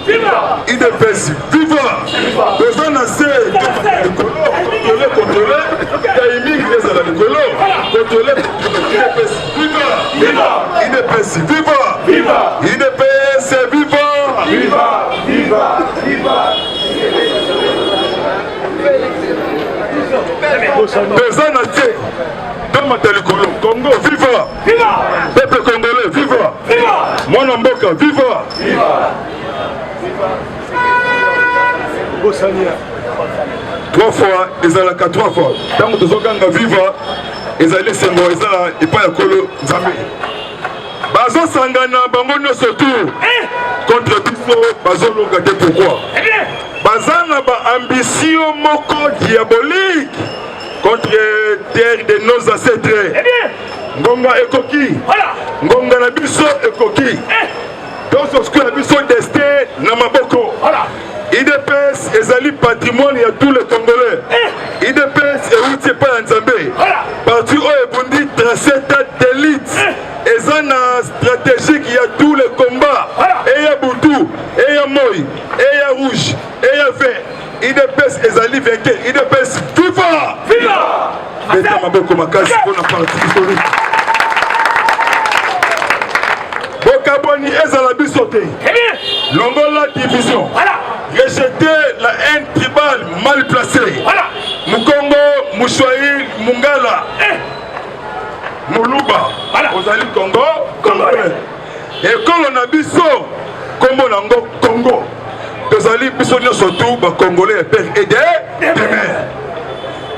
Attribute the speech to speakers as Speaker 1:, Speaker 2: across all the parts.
Speaker 1: IDPS, viva! Besoin d'assez, contrôler, Kaimik, les ala Nicolo, contrôler, IDPS, viva! IDPS, viva! IDPS, viva! Besoin d'assez, dans ma télécolo, Congo, viva! Peuple congolais, viva! Mon Mboka, viva! Trois fois, ils ont la 3 fois. Tant que nous avons viva, ils ont laissé moi, ils ont pas Kolo Zambé. Bazo Sangana, Bangono surtout contre Bisso, Bazo Longate pourquoi? Bazana ba ambition moko diabolique contre terre de nos ancêtres. Ngonga Ekoki, Ngonga Nabiso Ekoki. Donc ce que Nabiso destin Namaboko. IDPS ezali patrimoine ya tous les Congolais. IDPS euti pa Nzambe. Parti o ebundi tracé d'élite. Ezana stratégique ya tous les combats. Et ya Boutou, et ya Moi, et ya Rouge, et ya Vert. IDPS ezali vainqueur. IDPS viva! Beta maboko makasi pour la partie historique. Bokaboni ezala bisote. Longola division. Rejeter la haine tribale mal placée. Mukongo, Mouchoïl, Mungala, Moluba, Ozali Congo, Congolais. Et quand on a biso, comme on a Congo, Ozali biso surtout, Congolais, père aider, demain.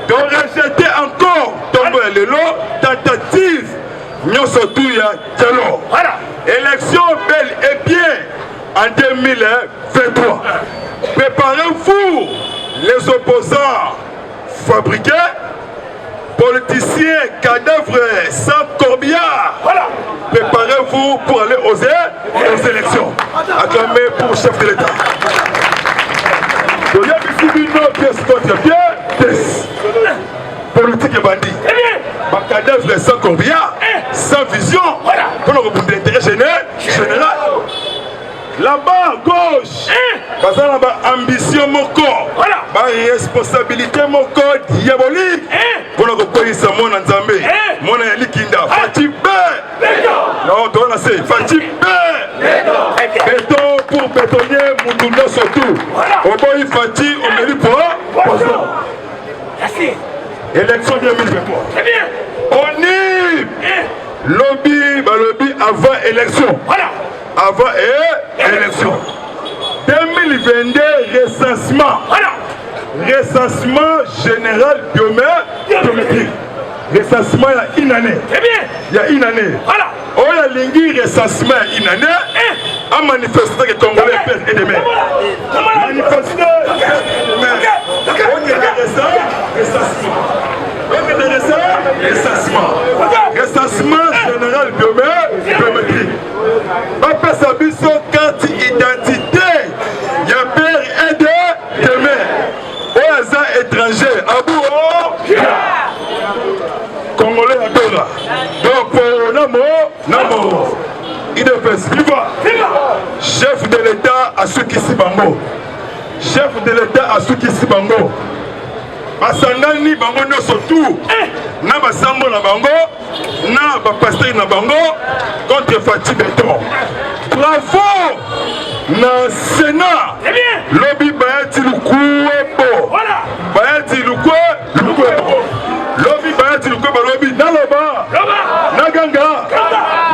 Speaker 1: Donc rejeter encore, Tombo et Lelo, tentative, nous surtout, il y a Diallo. Élection belle et bien en 2023. Préparez-vous, les opposants fabriqués, politiciens, cadavres, sans corbillard. Préparez-vous pour aller aux élections. Acclamez pour le chef de l'État. Politique et bandit. Ma cadavre sans corbillard, sans vision, pour le l'intérêt général. Là-bas à gauche, parce qu'on a ambition mon corps, ma responsabilité mon corps diabolique. Pour le reconnaître mon Nzambe, mon Likinda, Fatih B. Non, tu vois c'est Fatih B. Béton pour bétonner Moutounda surtout. Au bout Fatih, on mérite pour élection 2023. On y lobby avant élection. Avant élection. 2022 recensement. Recensement général biométrique. Recensement il y a une année. Il y a une année. On a l'ingui recensement une année. A manifester que Congolais perdent et demain. Manifester. On est recensement général biométrique. Après sa biso carte identité, il y a père et demain. Aux agents étrangers, à bout, Congolais à Dola. Donc pour Namo, IDPS, viva! Chef de l'État à Soukisi Bango. Chef de l'État à Soukisi Bango. Basangani bango no surtout na basambo na bango na bapasteur na bango contre Fatih Béton. Bravo na Sénat. Lobby Bayati Lukwebo. Bayati Lukwebo. Lobby Bayati Lukwebo lobby Naloba. Naganga.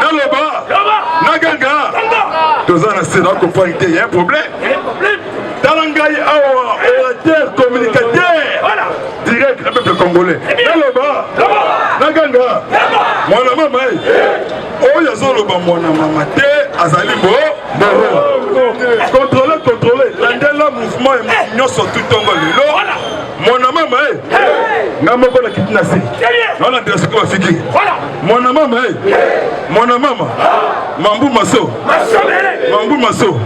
Speaker 1: Naloba. Naganga. Deux ans à Sénat comprend qu'il y a un problème. Talangaï Awa, orateur, communicateur. Direct, le peuple congolais. Naloba. Naganga. Mwana mama. Oh, yazoloba mwana mama te. Azalimbo. Contrôler. Landela mouvement et mouvement sur tout Tongo lelo. Mwana mama. Namoko na kitinasi. Nona ndesi ko bafiki. Mwana mama. Mwana mama. Mambu maso. Mambu maso.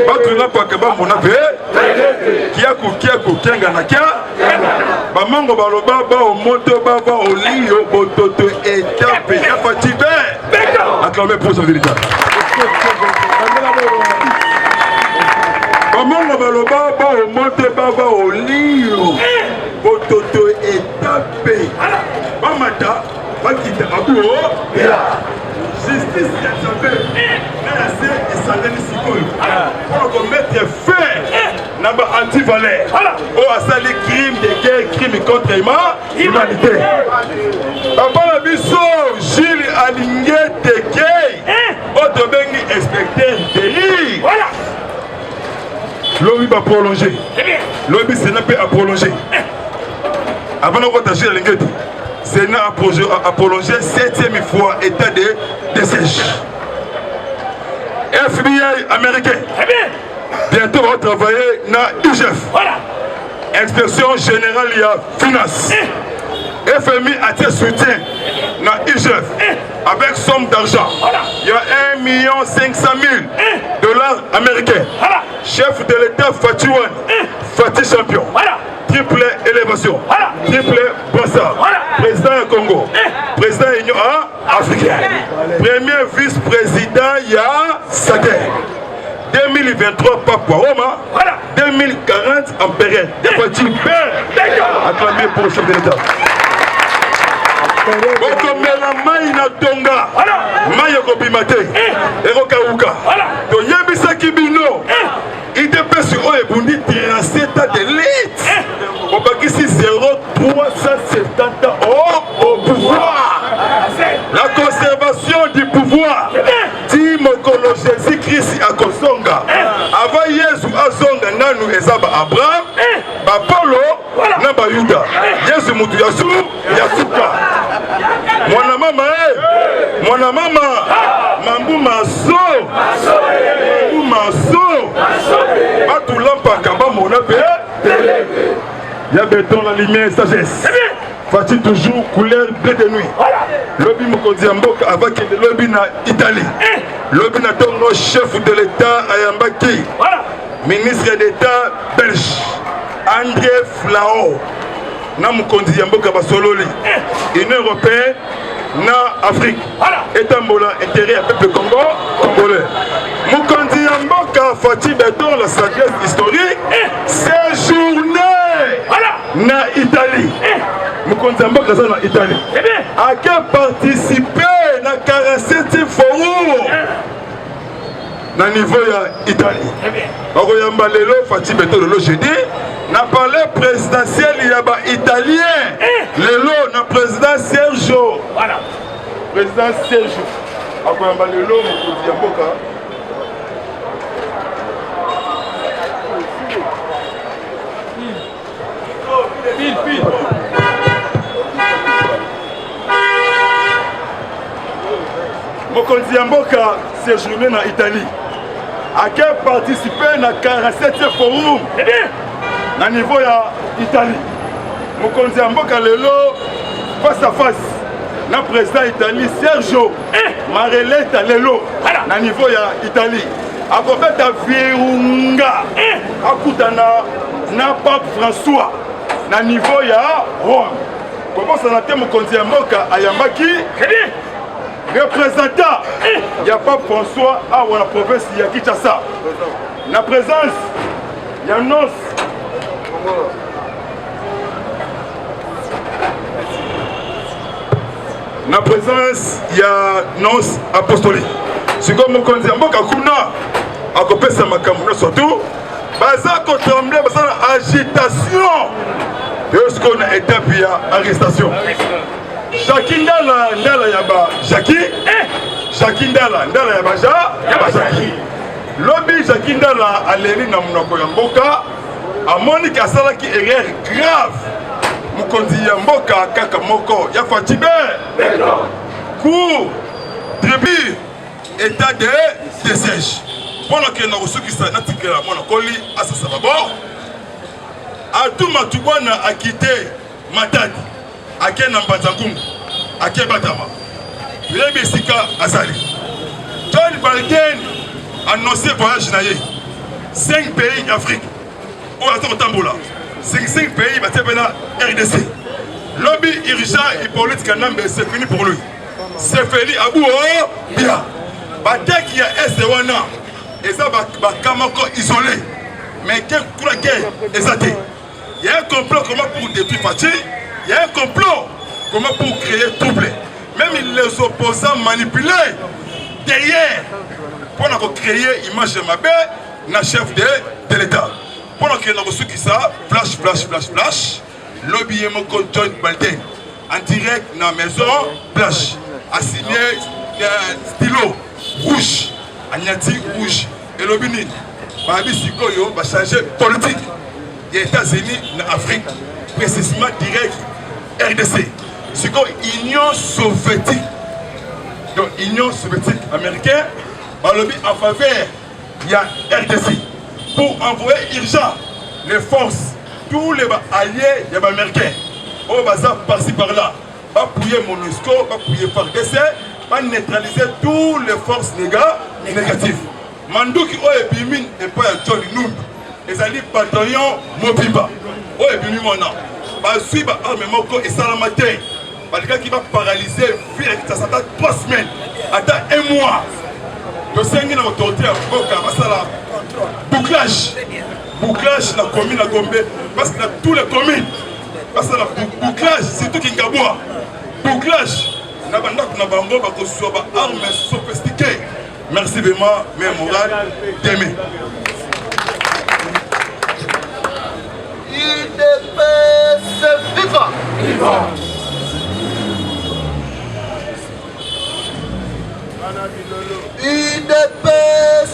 Speaker 1: Batu na kwa keba mona pe. Kiaku kenga na kia. Bamango baloba ba o moto ba ba o liyo bototo étape ya Fatih B. Acclamez pour sa vérité. Maman baloba ba au monte baba au lio. Bototo étapé. Mamata bakita abuo. Justice Yatsabe. Nase esangani sikoyo. Pour mettre fin na ba anti-valeur. O asali crime de guerre, crime contre l'humanité. Papa la biso Gilles Alingé Tekei. Autre bengi inspecteur délit. Voilà. L'OBI va prolonger. L'OBI Sénat peut prolonger. Avant de voter Alingé, Sénat a prolongé 7e fois état de siège. FBI américain. Bientôt va travailler dans IGF. Voilà. Inspection générale il y a finance. FMI attire soutien dans IGF avec somme d'argent. Il y a 1 500 000 $ américains. Chef de l'État Fatouane, Fatih champion. Triple élévation, triple brassard, président du Congo, président de l'Union africaine, premier vice-président Ya Sake. 2023 Papa Roma, 2040 en période. Il y a Fatih acclamé pour le chef de l'État. Bokomela mai na tonga mai ekobimate ekokauka toyebisaki bino idepesi oyo ebundi tiraseta de lit obakisi 0,370 ans au pouvoir. La conservation du pouvoir ti mokolo Jésus-Christ akosonga avant Yesu azonga nanu ezaba Abraham bapolo na bayuda Yesu mutu yasuka mwana mama mambu maso batulampaka bamona pe ya béton la lumière sagesse Fatih toujours couleur bleu de nuit. Lobi mokonzi ya mboka avakende lobi na Italie. Lobi na tongo chef de l'État ayambaki ministre d'État belge André Flao na mokonzi ya mboka basololi Union européenne na Afrique etambola intérêt à peuple congolais. Mokonzi ya mboka Fatih Beton la sagesse historique séjourné na Italie. Mokonzi ya mboka na Italie a participé na 47e forum na niveau ya Italie. Bakoyamba lelo Fatih Beton lelo jeudi na palais présidentiel ya ba italien lelo na président Sergio. Voilà. Président Sergio. Bakoyamba lelo mokonzi ya mboka. Mokonzi ya mboka séjourné na Italie a participé na 47e forum na niveau ya Italie. Mokonzi ya mboka lelo face à face na président Italie Sergio Mareleta lelo na niveau ya Italie akobeta virunga akutana na Pape François na niveau ya Rome. Comment ça na te mokonzi ya mboka ayambaki représentant il y a pas François à la province il y a Kinshasa la présence il y a Nos la présence il y a Nos apostolique c'est comme mon conseiller mboka kuna akopesa makambo surtout baza ko trembler baza agitation jusqu'on a étape ya arrestation Jackie Ndala yaba Jackie Ndala yaba Jackie Lobby Jackie Ndala aleli na munoko ya mboka amoni kasalaki erreur grave mukonzi ya mboka kaka moko ya Fatih cour tribu état de siège pendant que na rusukisa na tikela mona koli asasa babo atuma tubwana akite Matadi ake na Mbanzangungu ake Batama Lebi Sika Azali John Biden annoncé voyage na ye 5 pays d'Afrique où attend Tambola 5 pays batebena RDC lobby urgent et politique Kanambe c'est fini pour lui c'est fini Abou bien bateki ya est wana eza bakamako isolé mais guerre pour la guerre exactée. Il y a un complot comment pour détruire Fatih, il y a un complot comment pour créer trouble. Même les opposants manipulés derrière pour créer image de ma belle, na chef de l'État. Pour créer ceux qui ça, flash, lobby et mon John Balden en direct dans la maison, flash, assigné stylo rouge, agnati rouge, et lobby ni. Babi Sikoyo va changer politique. Les États-Unis, en Afrique, précisément direct RDC. C'est comme Union soviétique. Donc, Union soviétique américaine, va lobby en faveur, il y a RDC. Pour envoyer urgent les forces, tous les alliés des Américains. On va par-ci par-là. Va appuyer MONUSCO, va appuyer FARDC, va neutraliser toutes les forces négatives. Mandouki Oebimine et pas John Noum. Les alliés bataillon Mobiba. Oebimine Mona. Va suivre armement et Salamaté. Les gars qui va paralyser, ça s'attend 3 semaines, attends 1 mois. Le Seigneur dans l'autorité à Boka, bouclage dans la commune à Gombe, parce que dans tous les communes, parce que la bouclage, c'est tout qui est gabois. Bouclage, na bandak na bango ba ko soba armes sophistiquées. Merci vraiment, mais moral d'aimer.
Speaker 2: UDPS viva! Viva! UDPS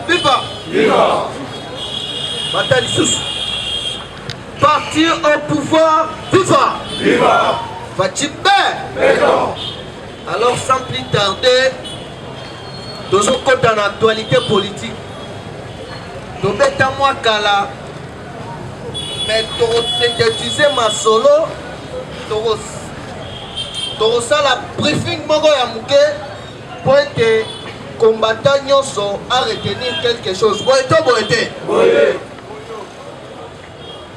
Speaker 2: viva! Viva! Bataille sous. Parti au pouvoir, viva! Viva! Fatibé! Alors sans plus tarder, nous sommes dans l'actualité politique. Nous mettons moi Kala, mais nous synthétiser ma solo, nous ça la briefing Mogo Yamouke pour être combattants sont à retenir quelque chose. Boité.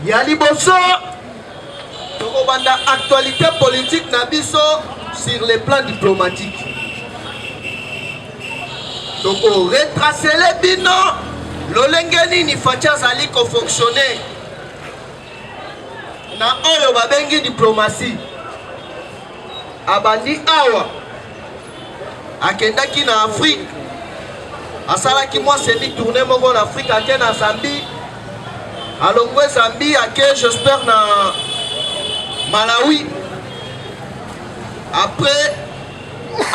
Speaker 2: Yali Bosso, nous avons l'actualité politique Nabiso sur le plan diplomatique. Donc on retrace les bilans, l'olengeni ni fatia zali ko fonctionner. Na oyo babengi diplomatie. Abandi awa akendaki na Afrique. Asalaki moi semi-tournée moko en Afrique ake na Zambie. Alongwe Zambie ake j'espère na Malawi. Après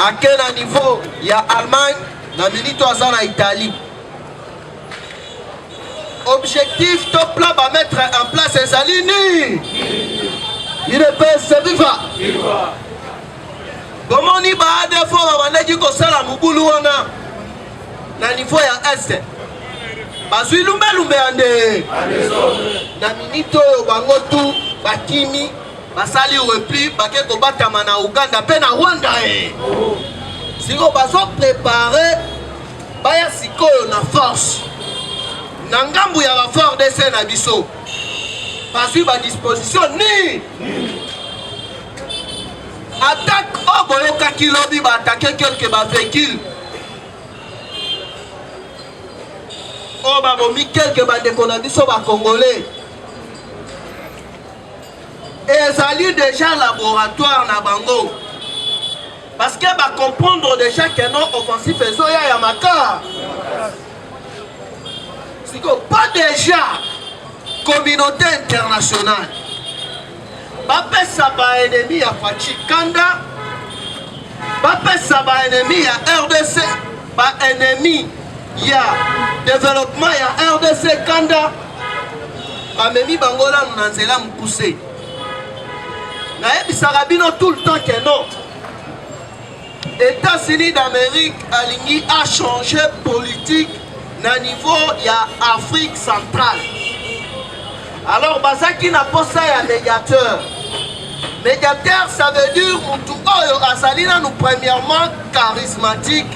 Speaker 2: ake na niveau ya Allemagne. Na minute à na Italie. Objectif top là va mettre en place les alliés. Il est pas viva. Comment ni ba de fois on a dit que ça la mubulu wana na niveau ya est. Bazui lumbe ande. Na minute o bango tout bakimi basali repli bake ko batama na Uganda pe na Rwanda Siko baso préparé baya sikoyo na force na ngambu ya ba fort de na biso parce ba disposition ni attaque au boyoka kilobi ba attaquer quelque ba véhicule o ba bomi quelque ba de na biso ba congolais et ezali déjà laboratoire na bango. Parce qu'elle va comprendre déjà que non offensif et Zoya Yamaka. C'est que pas déjà communauté internationale. Pas ça va ennemi à Fachi Kanda. Pas ça va ennemi à RDC. Pas ennemi il y a développement il y a RDC Kanda. Pas même Bangola Nanzela Mpousé. Naïb Sarabino tout le temps que non. États-Unis d'Amérique aligné a changé politique na niveau ya Afrique centrale. Alors Bazaki n'a pas ça ya médiateur. Médiateur ça veut dire Moutou Oyo Azalina nous premièrement charismatique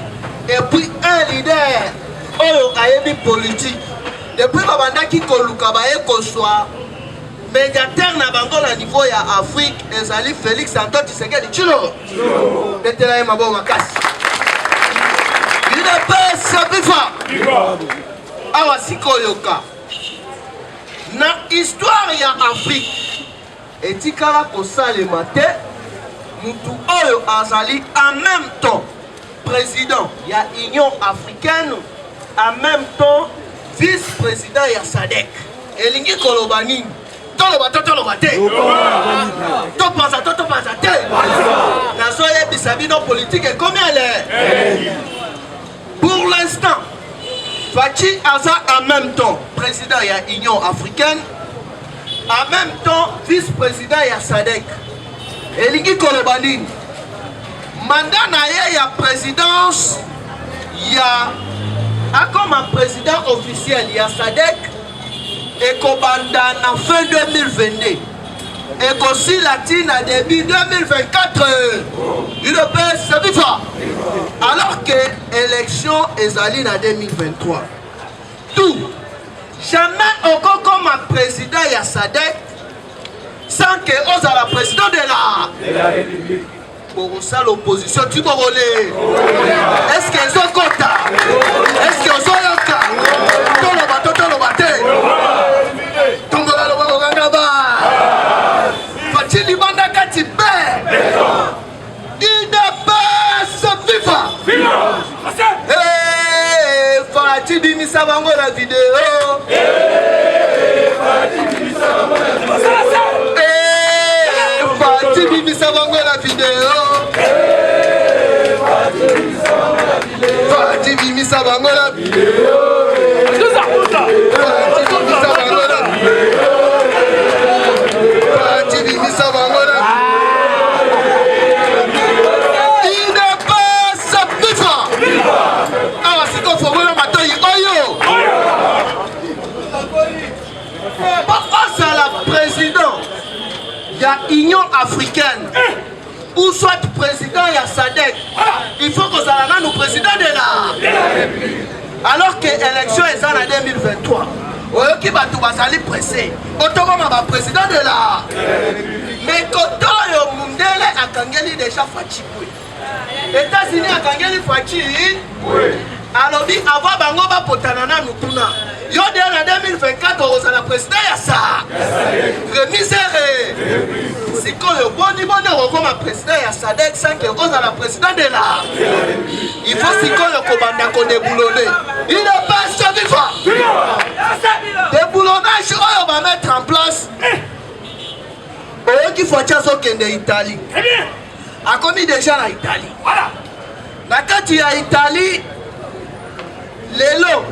Speaker 2: et puis un leader Oyo Ayebi politique. Depuis Babandaki Kolukabaye Koswa médiateur na bango na niveau ya Afrique ezali Félix Antoine Tshisekedi Tshilo betela ye mabo makasi UDPS viva awa sikoyoka na histoire ya Afrique etikala kosalema te mutu oyo azali en même temps président ya Union africaine, en même temps vice-président ya SADC. Elingi koloba nini? Toloba te. Topanza te. Nazo yebisa bino politique et combien elle est? Pour l'instant, Fachi Aza en même temps président ya Union africaine, en même temps vice-président ya SADC. Elingi koloba nini? Mandat na ye ya présidence ya comme un président officiel ya SADC et kobanda na fin 2022 et qu'aussi latine à début 2024 il peut se vivre alors que élection ezali na 2023 tout jamais encore comme un président ya SADC sans que ozala président de la République. Pour ça l'opposition tu m'as volé. Est-ce qu'ils ont quota? Est-ce qu'ils ont yoka? Tolo bate. Tombola lo bagangaba. Fatili banda kati be. Il ne peut se vivre. Eh, Fatili misa bango la vidéo. Fatili misa bango la vidéo. Fatili misa bango la vidéo. Il ne peut se vivre. Ah, c'est qu'on faut voir le matin. Pourquoi c'est la présidente de l'Union africaine ou soit président de la SADC? Il faut que ça nous président de la République. Alors que l'élection est en 2023. Qui va tout basali pressé. Autrement, ma président de la. Mais quand on Mundele a Kangeli déjà Fachi. États-Unis a Kangeli Fachi. Alors, avant Bangoba Potanana Nutuna. Yo en 2024, on a la président ya ça. Remise. Si quand le bon niveau de ma président ya SADC sans que on a la président de la. Il faut si quand le commandant qu'on est boulonné. Il ne peut se vivre. Des boulonnages, on va mettre en place. Qui faut dire ça qu'en Italie. A commis déjà en Italie. Voilà. Quand tu es en Italie, les lots.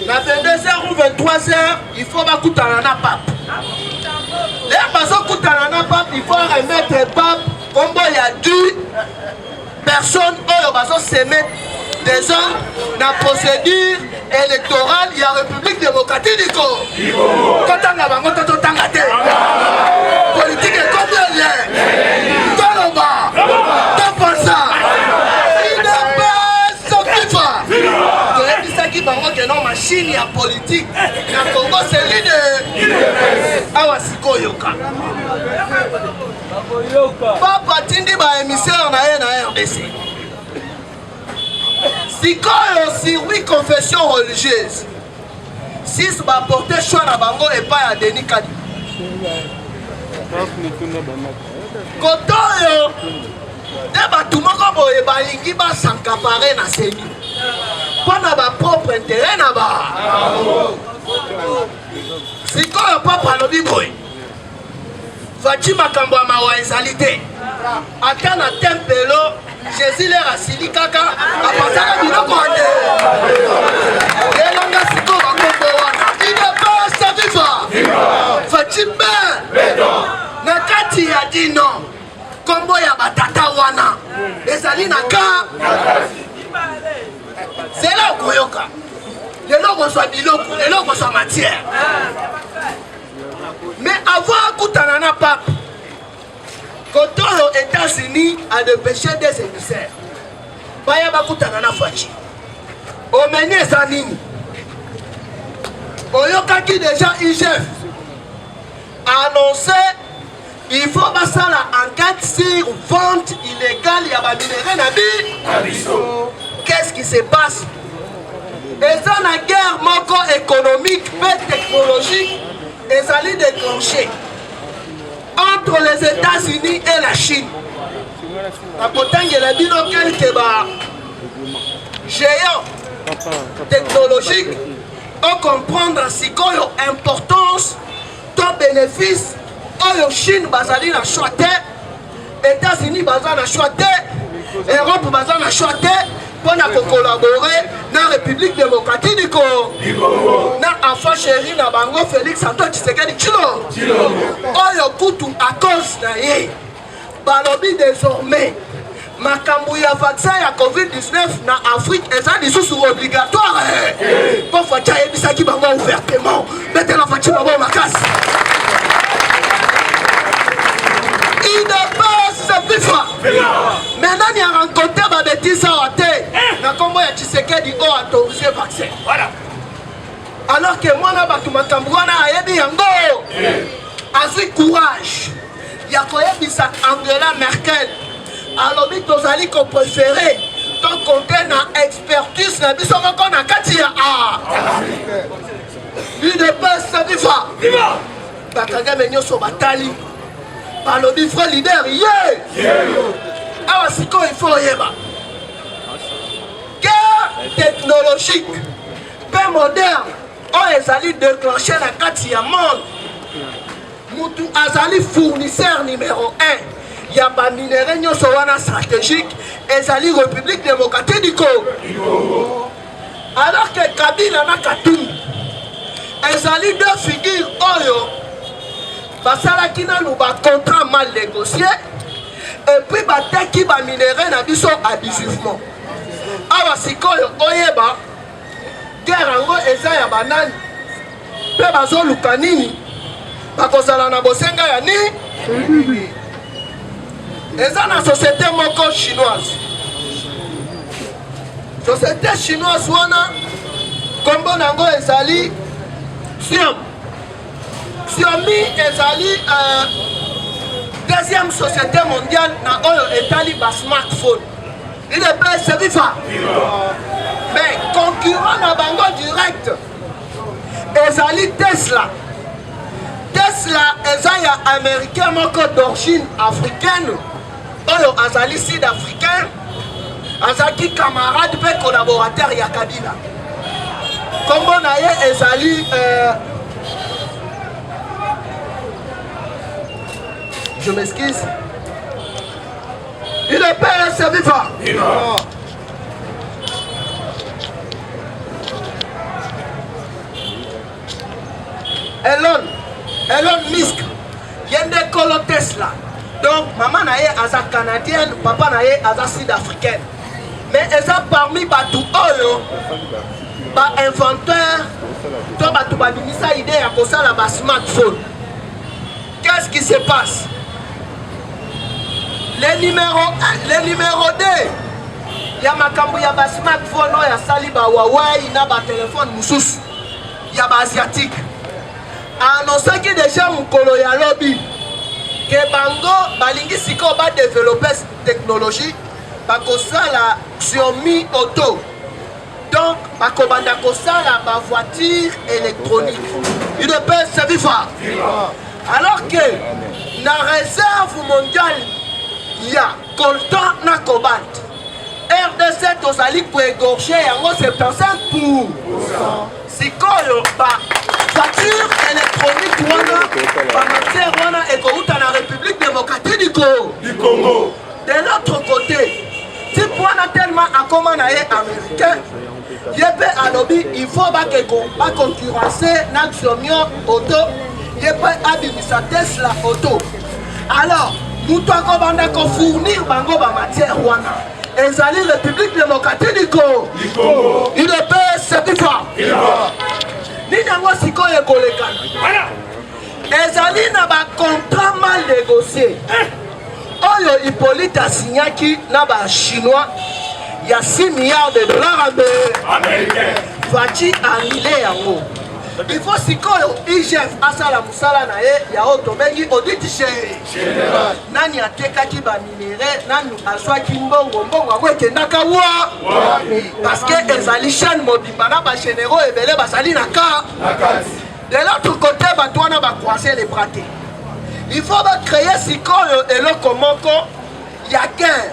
Speaker 2: Na 22h ou 23h, il faut pas coûter à la pape. Les personnes coûtent à la pape, il faut remettre pape. Comme il y a 2 personnes qui se mettent des hommes dans la procédure électorale, il y a République démocratique du Congo. Quand on a politique est comme elle est. Dans le bas, dans le ça. Il ne peut se vivre. Qui parle que non machine ya politique na Congo c'est l'idée awasiko yoka papa tindi ba émissaire na RDC sikoyo sur 8 confessions religieuses 6 ba porter choix na bango et pas à Denis Kadi kotoyo de batu moko boye balingi ba s'accaparer na seni pour notre propre intérêt là-bas. Si quand le papa le dit, Fatima Kamboa Mawa ezalité. Attends à Tempelo, Jésus les Rassili Kaka, à passer à Biloko Ande. Et l'on a si qu'on va comprendre. Il ne peut se vivre. Fatima, Nakati a dit non. Kombo ya batata wana. Ezali Naka. C'est là où Koyoka. Les logos sont biloko, les logos sont matière. Mais avant Koutanana Pape, quand aux États-Unis a dépêché des émissaires, Bayaba Koutanana Fachi. Au mené Zanini. Oyoka qui déjà IGF a annoncé il faut passer l'enquête sur vente illégale il y a des minéraux. Qu'est-ce qui se passe? Et ça, la guerre économique, États-Unis et la Chine. Nakotangela bino quelque ba géant technologique on comprendre sikoyo importance ton bénéfice oyo Chine bazali na choix te, États-Unis bazali na choix te, Europe bazali na choix te pour collaborer dans la République démocratique du Congo. Na enfant chéri na bango Félix Antoine Tshisekedi Tshilo. Oyo kutu à cause na ye. Balobi désormais makambo ya vaccin ya COVID-19 na Afrique eza lisusu obligatoire. Pour facha yebisaki bango ouvertement. Betela fachi bango makasi. Il ne peut se vivre. Maintenant, il a rencontré ma bêtise à Oate. Na kombo ya Tshisekedi o autorisé vaccin. Voilà. Alors que moi, na batu makambouana ayebi yango. Azui courage. Ya koyebisa Angela Merkel. Alobi tozali ko préféré. Tant qu'on na expertise na biso moko na kati ya il ne peut se vivre. Bakanga menyoso batali. Balobi frère leader, awa siko il faut yeba. Guerre technologique, peu moderne, on ezali déclenché la kati ya monde. Mutu azali fournisseur numéro 1. Ya ba minéraux nyoso wana stratégique, ezali République démocratique du Congo. Alors que Kabila na Katumbi, ezali deux figures oyo. Basalaki nanu ba contrat mal négocié et puis bateki ba minéraux na biso abusivement. Awa sikoyo oyeba guerre yango eza ya banani pe bazoluka nini bakozala na bosenga ya nini eza na société moko chinoise. Société chinoise wana kombo nango ezali Xiaomi ezali deuxième société mondiale na oyo etali ba smartphone. Il est pas se vivre. Mais concurrent na bango direct ezali Tesla. Tesla eza ya américain moko d'origine africaine oyo azali sud-africain azaki camarade pe collaborateur ya Kabila. Kombo na ye ezali je m'excuse. Il est père se vivant. Elon Musk. Yende kolo Tesla. Donc maman na ye aza canadienne, papa na ye aza sud-africaine. Mais eza parmi batu oyo ba inventeur to batu ba binisa idée ya kosala ba smartphone. Qu'est-ce qui se passe? Le numéro 2, il y a makambo ya ba smartphone, ya sali ba Huawei, na ba téléphone mususu, ya ba asiatique. Annoncé déjà mukolo ya lobby que bango balingi siko ba développer technologie, ba kosala Xiaomi auto. Donc ba kobanda kosala ba voiture électronique. Il ne peut se vivre. Alors que la réserve mondiale il y a coltan na cobalt. RDC tozali pour égorger yango 75%. Sikoyo ba voiture électronique wana ba matière wana ekouta na République démocratique du Congo. De l'autre côté, si wana tellement akoma na ye américain, yebe alobi il faut ba concurrencer na Xiaomi auto, yebe abimisa Tesla auto. Alors mutu akobanda ko fournir bango ba matière wana ezali République démocratique du Congo. Il ne peut se vivre. Ni nango sikoyo kolekana ezali na ba contrat mal négocié oyo Hippolyte asignaki na ba chinois il y a 6 milliards de dollars américains. Fachi annulé yango. Il faut sikoyo IGF asala musala na ye ya otobengi audit général. Nani atekaki ba minéraux, nani azwaki mbongo akendaka wa. Parce que ezali chaîne mobimba na ba généraux ebele basali na ka. De l'autre côté batwana ba croiser les bras. il faut créer sikoyo eloko moko ya guerre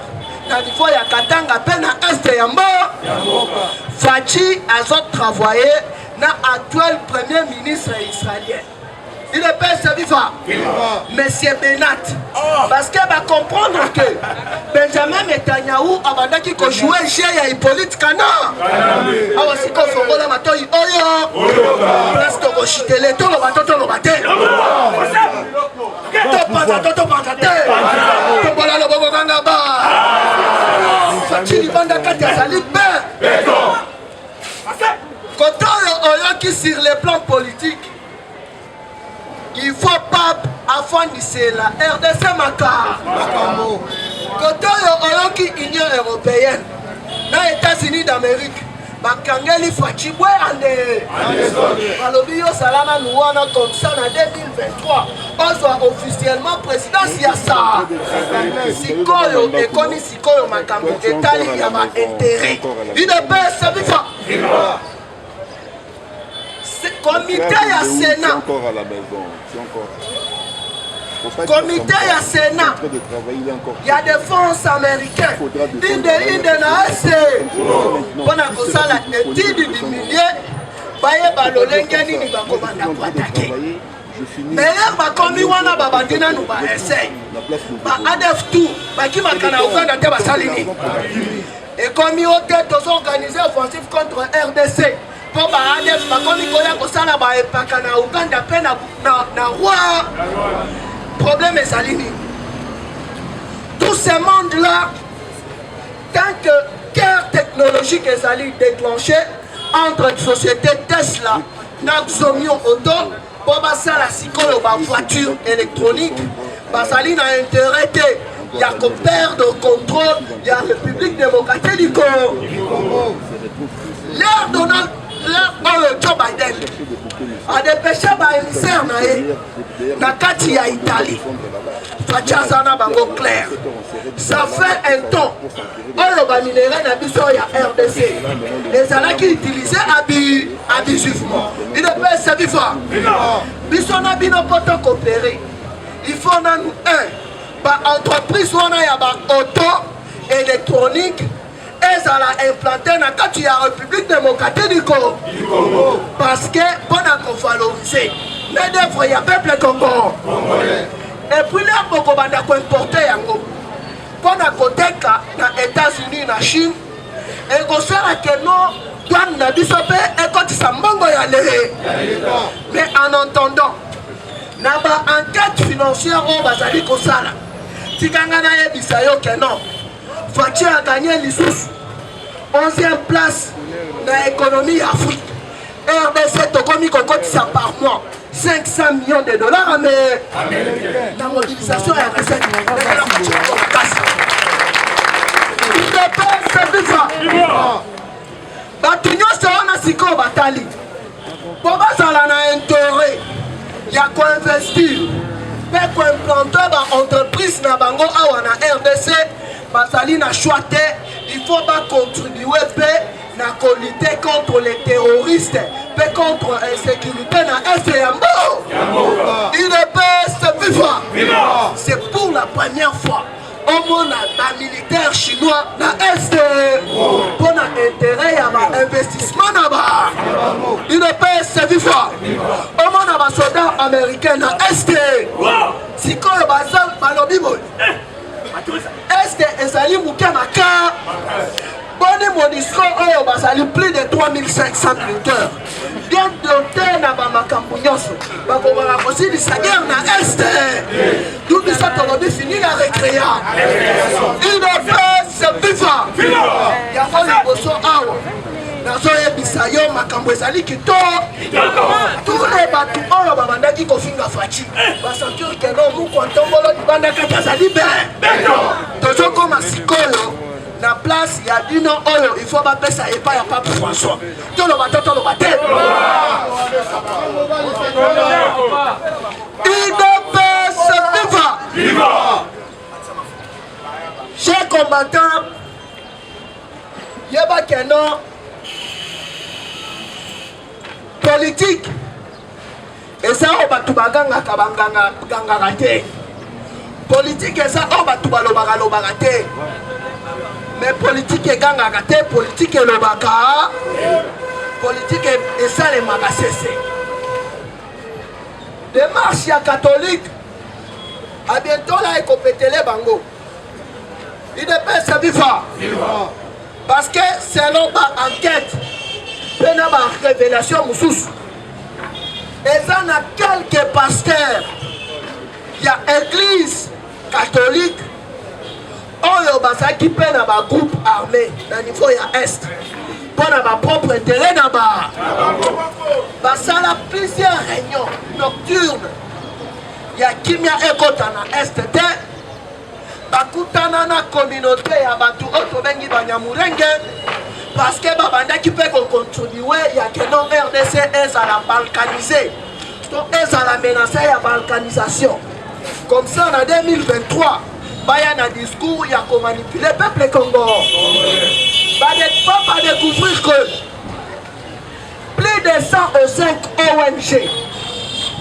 Speaker 2: na niveau ya Katanga pe na est ya mboka. Fachi azo travailler na actuel premier ministre israélien. Il est pas vivant, Monsieur Benat. Parce que va comprendre que Benjamin Netanyahu a dit que jouer chez Hippolyte Kana. Alors si qu'on fait la matin, oyo. Place de rochiter les tours, le bateau, le bateau. Toto pantate. Voilà le bobo gangaba. Fachi banda katia sali ben. Quand on qui sur les plans politiques. Il ne faut pas affronter la RDC Makar. Quand on qui Union européenne, dans les États-Unis d'Amérique, Bakangeli Fachibwe Ande. Malobio Salama Nouana comme ça en 2023. On soit officiellement président Siasa. Sikoyo, Ekoni Sikoyo Makambo, Etali Yama intérêt. Il ne peut se vivre. Comité à Sénat.
Speaker 3: Encore à la maison.
Speaker 2: Comité à Sénat. Il y a des fonds américains. Inde na assez. On a comme ça la étude du milieu. Baye balolengeni ni bakomanda pour attaquer. Meilleur bakomi wana babandina nous ba essaye. Ba ADF tout. Ba ki makana Uganda te basalini. Et comme ils ont organisé offensive contre RDC. Pour ADF, problème est salini. Tous ces mondes-là, tant que guerre technologique est allée déclenchée entre la société Tesla et Xomion Auto, pour la voiture électronique, Basaline a intérêt. Il y a qu'on perd de contrôle, il y a la République démocratique du Congo. L'air Donald, Joe Biden a dépêché par émissaire na kati ya Italie. Fachazana bango clair. Ça fait un temps. On va minérer na biso ya RDC. Les ala qui utilisent abusivement. Il ne peut se vivre. Biso na bino poto coopérer. Il faut na nous entreprise wana ya ba auto électronique ezala implanté na kati ya République démocratique du Congo parce que pour valoriser les d'œuvres ya peuple Congo et puis là boko banda ko importer yango pour koteka na États-Unis na Chine et ko sala que non douane na biso pe e kotisa mbongo ya le mais en entendant na ba enquête financière on bazali ko sala Tikangana Bisayo Kenon. Fachi a gagné l'ISUS 11e place dans l'économie Afrique. RDC Tokomi Kokotisa par mois 500 millions de dollars américains. La mobilisation est RDC. Il ne peut se vivre. Batunyo Sawana Siko Batali. Pour Basala na intérêt. Il y a quoi investir. Pour implanter l'entreprise na bango awa na RDC, basali na choité, il faut pas contribuer na lutter contre les terroristes, contre l'insécurité na STMO. Il ne peut se vivre. C'est pour la première fois. Au monde la militaire chinois na Est pour l'intérêt à l'investissement là-bas. Il ne peut se vivre. Au monde à soldat américain na Est. Si quand le bazar balobibo Est et Salim Moukamaka. Bonne monisco oyo basali plus de 3500 militaires. Bien doté na ba makampunyoso. Ba kobala kosi di sa guerre na Est. Tout ça tolobi fini la récréa. Il ne peut se vivre. Ya fona boso awa. Nazo yebisa yo makambo ezali kito. Tous les bateaux oyo babandaki kofinga fachi. Basentir que non muko ntombolo libanda kaka zali ben. Tozo koma sikoyo. La place, il y a dit non, il faut pas passer et pas Pape François. Tout le bateau, il ne peut se vivre. Chers combattants, il y a pas qu'un nom politique. eza oyo bato bagangaka bangangaka te. Politique eza oyo bato balobaka te. Mais politique egangaka te, politique elobaka. Politique esalemaka sese. Démarche ya catholique à bientôt là ekopetele bango. UDPS viva. Parce que selon ba enquête pena ba révélation mususu eza na quelques pasteurs ya église catholique oyo bazaki mpe na ba groupe armé na niveau ya est mpo na ba propre intérêt na ba basala plusieurs réunions nocturnes ya kimia ekota na est te bakutana na communauté ya bato oyo tobengi banyamurenge parce que babandaki mpe kocontinue ya keno RDC ezala balkanisé to ezala menacé ya balkanisation comme ça en 2023 baya na discours ya komanipuler peuple Congo pas découvrir que plus de 105 ONG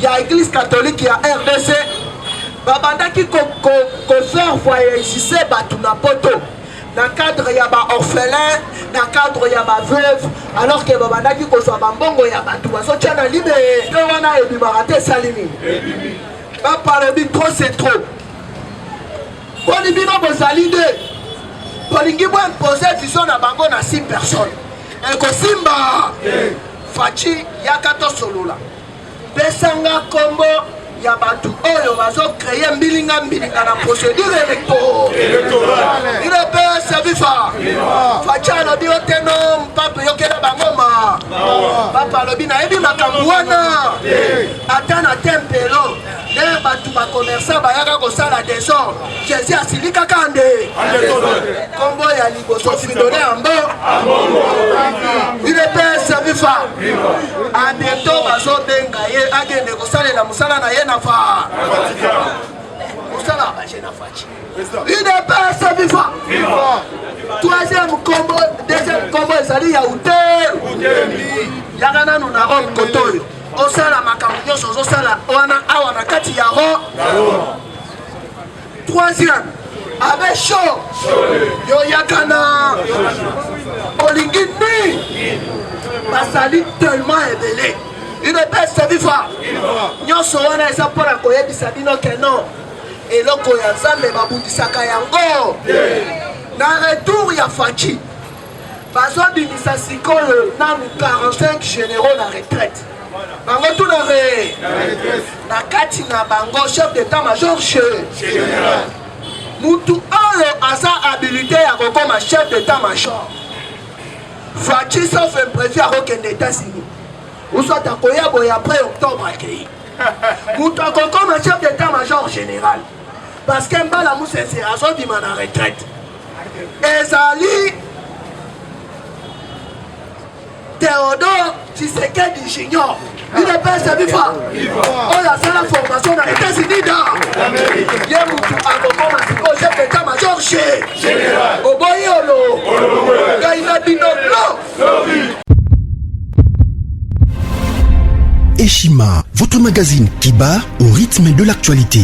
Speaker 2: ya église catholique ya RDC babandaki faire voyager bato na poto na cadre ya ba orphelin na cadre ya ba veuve alors que babandaki kozwa bambongo ya bato bazotia na libe te wana ebimaka te salimi bapalobi trop c'est trop boni bino bozali nde bolingi bo impose vision na bango na 6 personnes ekosimba faci yaka tosolola pesanga kombo ya bato oyo bazocreye mbilinga na procédure électorale UDPS viva faci alobi yo te no mpape yokela bangoma papa alobi nayebi makambo wana ata na tempelo nde bato bakomersa bayaka kosala desordre jésus asilikaka nde kombo ya liboso fridone yambo UDPS viva abiento bazobenga ye agende kosalela mosala na ye na fa mosala baje na faci UDPS viva troisième combo deuxième combo ezali ya utemi yaka nanu na rome kotoyo osala makambo nyonso ozosala wana awa na kati ya ro troisième avec chaud yoyaka na olingi ni basali tellement ebele UDPS viva nyonso wana eza mpona koyebisa bino ke non eloko ya nzambe babundisaka yango na retour ya faci bazobimisa sikoyo nanu 45 généraux na retraite bango tuna na kati na bango chef d'état major général mutu oyo aza habilité ya kokoma chef d'état major faci sauf imprévu akokende États-Unis usota koya boye après octobre akei mutu akokoma chef d'état major général parce que mbala musese azobima na retraite ezali Théodore Tshisekedi Junior UDPS viva oyo asala formation na États-Unis da ye mutu akokoma sikoyo chef d'état major général oboyi olo ngai na bino lo.
Speaker 3: Eshima, votre magazine qui bat au rythme de l'actualité.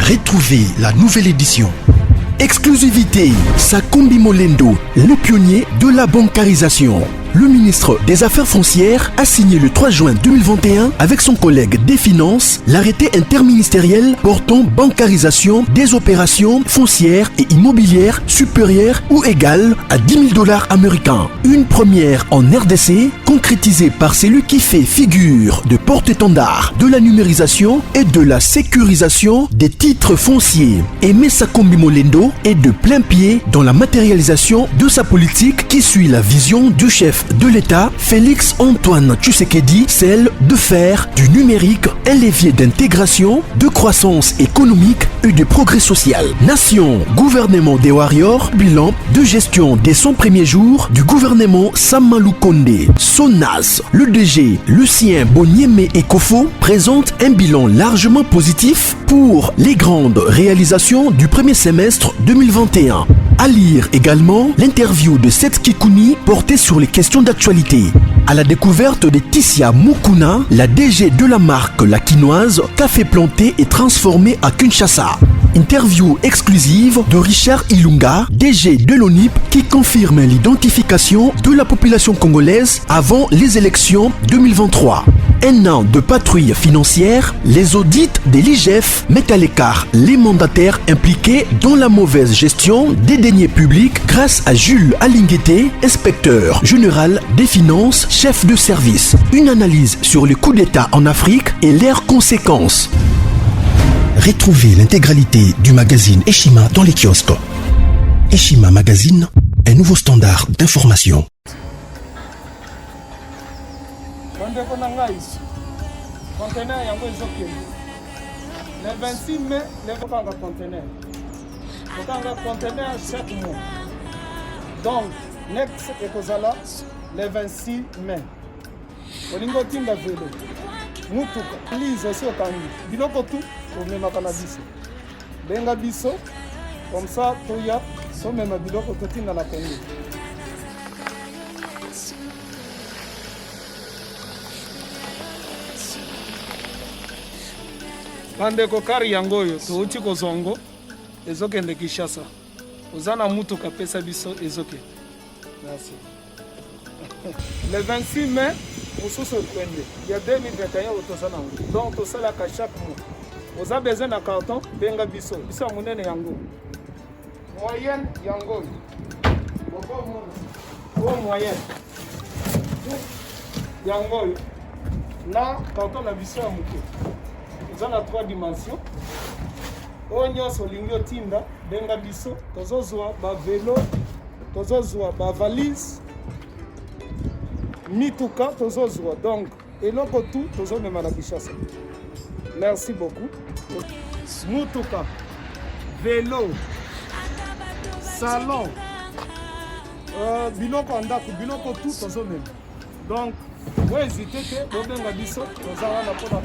Speaker 3: Retrouvez la nouvelle édition. Exclusivité, Sakombi Molendo, le pionnier de la bancarisation. Le ministre des Affaires foncières a signé le 3 juin 2021 avec son collègue des Finances l'arrêté interministériel portant bancarisation des opérations foncières et immobilières supérieures ou égales à $10 000 américains. Une première en RDC, concrétisée par celui qui fait figure de porte-étendard de la numérisation et de la sécurisation des titres fonciers. Aimé Sakombi Molendo est de plein pied dans la matérialisation de sa politique qui suit la vision du chef de l'État, Félix Antoine Tshisekedi, celle de faire du numérique un levier d'intégration, de croissance économique et de progrès social. Nation, gouvernement des warriors, bilan de gestion des 100 premiers jours du gouvernement Samalou Kondé. SONAS, le DG Lucien Boniemé Ekofo présente un bilan largement positif pour les grandes réalisations du premier semestre 2021. À lire également l'interview de Seth Kikouni portée sur les questions d'actualité. À la découverte de Tissia Mukuna, la DG de la marque La Quinoise, café planté et transformé à Kinshasa. Interview exclusive de Richard Ilunga, DG de l'ONIP, qui confirme l'identification de la population congolaise avant les élections 2023. Un an de patrouille financière, les audits de l'IGF mettent à l'écart les mandataires impliqués dans la mauvaise gestion des deniers publics grâce à Jules Alinguete, inspecteur général des finances, chef de service. Une analyse sur les coups d'État en Afrique et leurs conséquences. Retrouvez l'intégralité du magazine Eshima dans les kiosques. Eshima Magazine, un nouveau standard d'information.
Speaker 4: Conteneur yango ezokende le 26 mai lekokanga conteneur kokanga conteneur chaque mois donc next ekozala le 26 mai olingi otinda velo mutuka lise osi okangi biloko tu omemaka na biso benga biso comme ça toya somema biloko totinda na Congo. bandeko kari yango oyo touti kozongo ezokende Kinshasa oza na mutuka pesa biso ezokende. Merci. Le 26 mai mosusu ekwende ya 2021 otoza nango donc tosalaka chaque mois oza besoin na carton benga biso biso ya monene yango moyenne yango oyo moyenne yango oyo na carton na biso ya moke eza na 3 dimensions oyo nyonso olingi otinda benga biso tozozwa bavelo tozozwa bavalise mituka tozozwa donc eloko tu tozomema na Kinshasa. Merci beaucoup. Mutuka vélo salon biloko ya ndako biloko tu tozomema donc oyo hésite te bobenga biso toza wana mpona